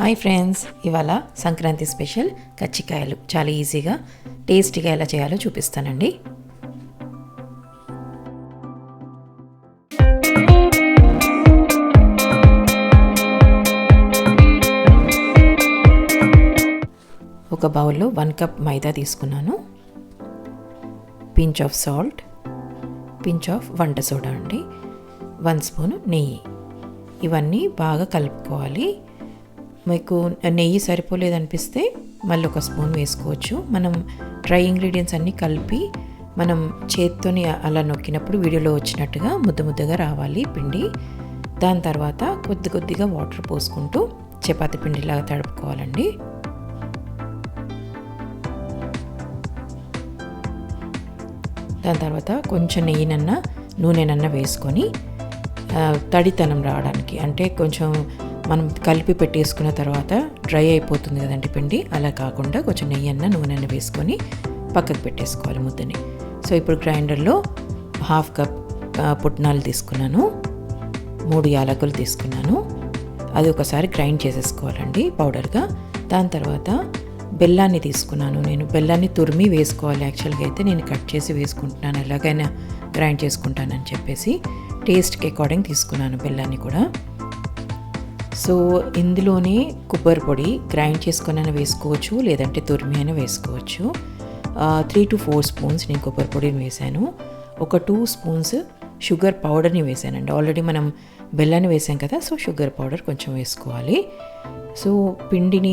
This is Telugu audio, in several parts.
హాయ్ ఫ్రెండ్స్, ఇవాళ సంక్రాంతి స్పెషల్ కజ్జికాయలు చాలా ఈజీగా టేస్టీగా ఎలా చేయాలో చూపిస్తానండి. ఒక బౌల్లో 1 కప్ మైదా తీసుకున్నాను, pinch of salt, pinch of వంట సోడా అండి, 1 స్పూన్ నెయ్యి. ఇవన్నీ బాగా కలుపుకోవాలి. మీకు నెయ్యి సరిపోలేదనిపిస్తే మళ్ళీ 1 స్పూన్ వేసుకోవచ్చు. మనం డ్రై ఇంగ్రీడియంట్స్ అన్నీ కలిపి మనం చేత్తోని అలా నొక్కినప్పుడు వీడియోలో వచ్చినట్టుగా ముద్ద ముద్దగా రావాలి పిండి. దాని తర్వాత కొద్ది కొద్దిగా వాటర్ పోసుకుంటూ చపాతీ పిండిలాగా తడుపుకోవాలండి. దాని తర్వాత కొంచెం నెయ్యినన్నా నూనెనన్నా వేసుకొని తడితనం రావడానికి, అంటే కొంచెం మనం కలిపి పెట్టేసుకున్న తర్వాత డ్రై అయిపోతుంది కదండి పిండి, అలా కాకుండా కొంచెం నెయ్యి నూనె వేసుకొని పక్కకు పెట్టేసుకోవాలి ముద్దని. సో ఇప్పుడు గ్రైండర్లో 1/2 కప్ పుట్నాలు తీసుకున్నాను, 3 యాలకులు తీసుకున్నాను. అది ఒకసారి గ్రైండ్ చేసేసుకోవాలండి పౌడర్గా. దాని తర్వాత బెల్లాన్ని తీసుకున్నాను. నేను బెల్లాన్ని తురిమి వేసుకోవాలి, యాక్చువల్గా అయితే నేను కట్ చేసి వేసుకుంటున్నాను, ఎలాగైనా గ్రైండ్ చేసుకుంటానని చెప్పేసి టేస్ట్కి అకార్డింగ్ తీసుకున్నాను బెల్లాన్ని కూడా. సో ఇందులోనే కొబ్బరి పొడి గ్రైండ్ చేసుకొని వేసుకోవచ్చు, లేదంటే తురిమి అయినా వేసుకోవచ్చు. 3 to 4 స్పూన్స్ నేను కొబ్బరి పొడిని వేసాను. ఒక 2 స్పూన్స్ షుగర్ పౌడర్ని వేసానండి. ఆల్రెడీ మనం బెల్లాన్ని వేసాం కదా, సో షుగర్ పౌడర్ కొంచెం వేసుకోవాలి. సో పిండిని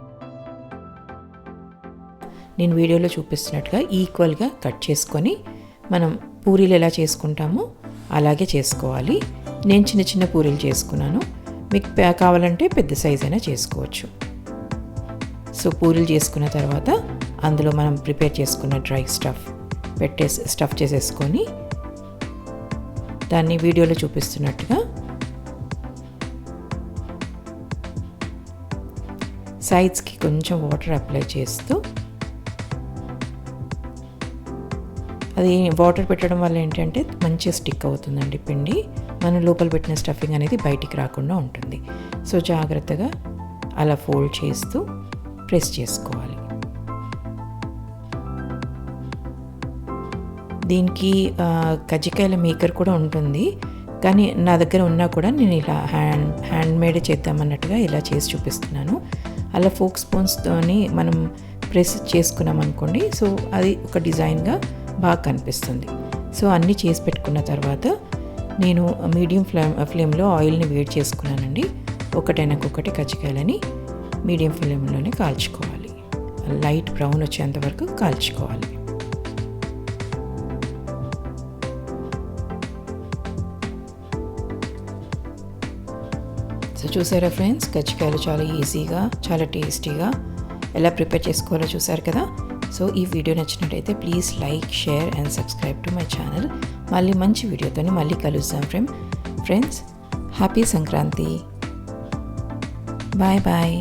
నేను వీడియోలో చూపిస్తున్నట్టుగా ఈక్వల్గా కట్ చేసుకొని మనం పూరీలు ఎలా చేసుకుంటామో అలాగే చేసుకోవాలి. నేను చిన్న చిన్న పూరీలు చేసుకున్నాను, మీకు కావాలంటే పెద్ద సైజ్ అయినా చేసుకోవచ్చు. సో పూరీలు చేసుకున్న తర్వాత అందులో మనం ప్రిపేర్ చేసుకున్న డ్రై స్టఫ్ చేసేసుకొని దాన్ని వీడియోలో చూపిస్తున్నట్టుగా సైడ్స్కి కొంచెం వాటర్ అప్లై చేస్తూ, అది వాటర్ పెట్టడం వల్ల ఏంటంటే మంచిగా స్టిక్ అవుతుందండి పిండి, మనం లోపల పెట్టిన స్టఫింగ్ అనేది బయటికి రాకుండా ఉంటుంది. సో జాగ్రత్తగా అలా ఫోల్డ్ చేస్తూ ప్రెస్ చేసుకోవాలి. దీనికి కజ్జికాయల మేకర్ కూడా ఉంటుంది, కానీ నా దగ్గర ఉన్నా కూడా నేను ఇలా హ్యాండ్మేడ్ చేద్దామన్నట్టుగా ఇలా చేసి చూపిస్తున్నాను. అలా ఫోక్ స్పూన్స్తోని మనం ప్రెస్ చేసుకున్నాం అనుకోండి, సో అది ఒక డిజైన్గా బాగా కనిపిస్తుంది. సో అన్నీ చేసి పెట్టుకున్న తర్వాత నేను మీడియం ఫ్లేమ్లో ఆయిల్ని వేడి చేసుకున్నానండి. ఒకటైనాకొకటి కజ్జికాయలని మీడియం ఫ్లేమ్లోనే కాల్చుకోవాలి, లైట్ బ్రౌన్ వచ్చేంత వరకు కాల్చుకోవాలి. సో చూసారా ఫ్రెండ్స్, కజ్జికాయలు చాలా ఈజీగా చాలా టేస్టీగా ఎలా ప్రిపేర్ చేసుకోవాలో చూసారు కదా. సో ఈ వీడియో నచ్చినట్టయితే please like, share and subscribe to my channel. మళ్ళీ మంచి వీడియోతో మళ్ళీ కలుద్దాం friends. Happy Sankranti. Bye bye.